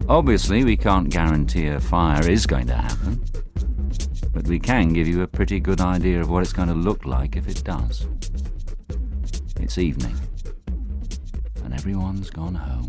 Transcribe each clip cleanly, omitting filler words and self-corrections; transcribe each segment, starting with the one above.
Obviously, we can't guarantee a fire is going to happen, but we can give you a pretty good idea of what it's going to look like if it does. It's evening, and everyone's gone home.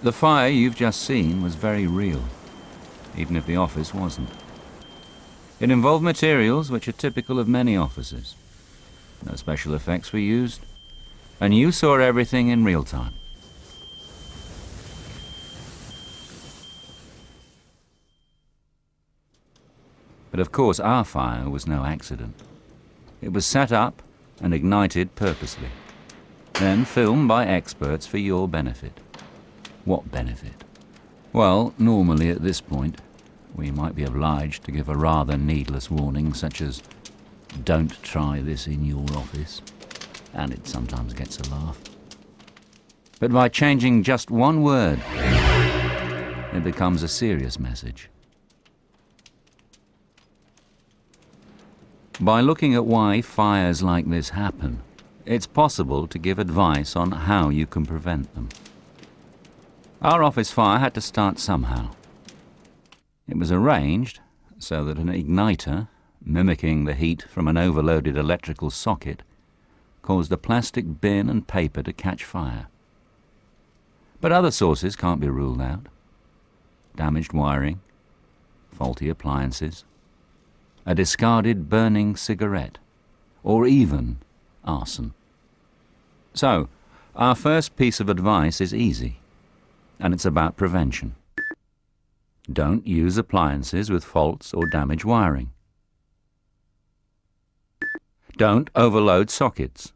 The fire you've just seen was very real, even if the office wasn't. It involved materials which are typical of many offices. No special effects were used, and you saw everything in real time. But of course our fire was no accident. It was set up and ignited purposely, then filmed by experts for your benefit. What benefit? Well, normally at this point, we might be obliged to give a rather needless warning, such as, "Don't try this in your office," and it sometimes gets a laugh. But by changing just one word, it becomes a serious message. By looking at why fires like this happen, it's possible to give advice on how you can prevent them. Our office fire had to start somehow. It was arranged so that an igniter, mimicking the heat from an overloaded electrical socket, caused a plastic bin and paper to catch fire. But other sources can't be ruled out. Damaged wiring, faulty appliances, a discarded burning cigarette, or even arson. So, our first piece of advice is easy, and it's about prevention. Don't use appliances with faults or damaged wiring. Don't overload sockets.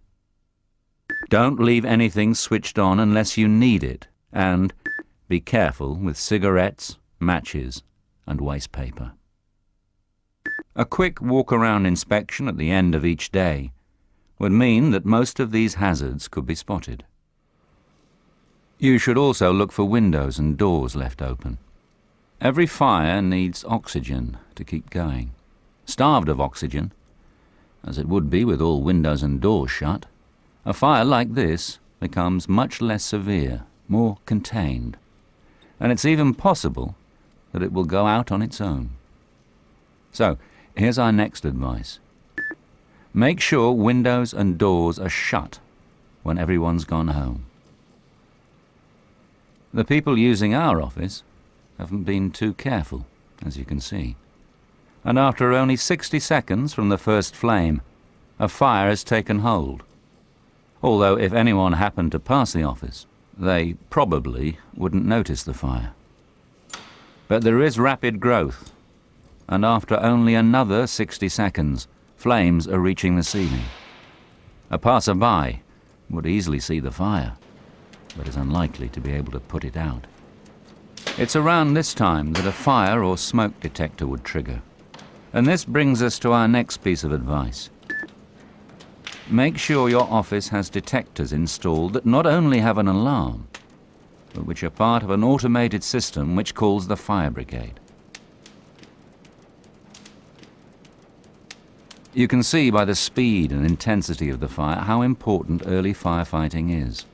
Don't leave anything switched on unless you need it, and be careful with cigarettes, matches, and waste paper. A quick walk-around inspection at the end of each day would mean that most of these hazards could be spotted. You should also look for windows and doors left open. Every fire needs oxygen to keep going. Starved of oxygen, as it would be with all windows and doors shut, a fire like this becomes much less severe, more contained, and it's even possible that it will go out on its own. So, here's our next advice. Make sure windows and doors are shut when everyone's gone home. The people using our office haven't been too careful, as you can see. And after only 60 seconds from the first flame, a fire has taken hold. Although if anyone happened to pass the office, they probably wouldn't notice the fire. But there is rapid growth, and after only another 60 seconds, flames are reaching the ceiling. A passerby would easily see the fire, but is unlikely to be able to put it out. It's around this time that a fire or smoke detector would trigger. And this brings us to our next piece of advice. Make sure your office has detectors installed that not only have an alarm, but which are part of an automated system which calls the fire brigade. You can see by the speed and intensity of the fire how important early firefighting is,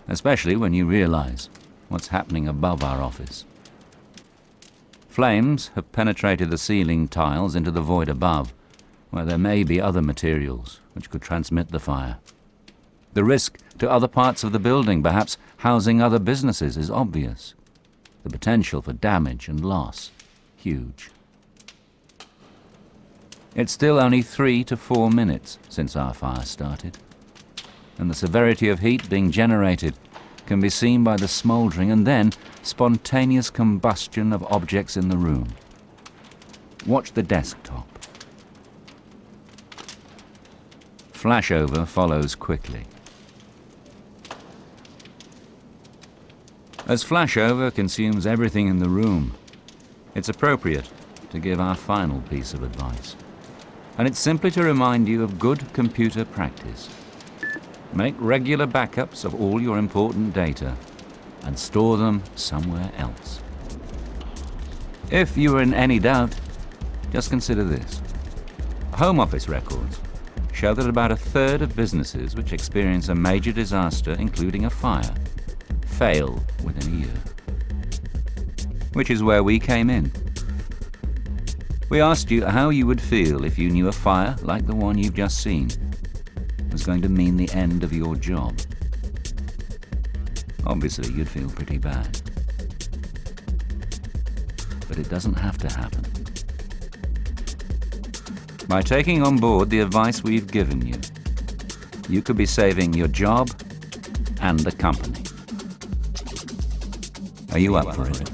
especially when you realize what's happening above our office. Flames have penetrated the ceiling tiles into the void above, where there may be other materials which could transmit the fire. The risk to other parts of the building, perhaps housing other businesses, is obvious. The potential for damage and loss, huge. It's still only 3 to 4 minutes since our fire started, and the severity of heat being generated can be seen by the smouldering and then spontaneous combustion of objects in the room. Watch the desktop. Flashover follows quickly. As flashover consumes everything in the room, it's appropriate to give our final piece of advice. And it's simply to remind you of good computer practice. Make regular backups of all your important data and store them somewhere else. If you are in any doubt, just consider this. Home office records show that about 1/3 of businesses which experience a major disaster, including a fire, fail within a year. Which is where we came in. We asked you how you would feel if you knew a fire like the one you've just seen was going to mean the end of your job. Obviously, you'd feel pretty bad. But it doesn't have to happen. By taking on board the advice we've given you, you could be saving your job and the company. Are you up for it?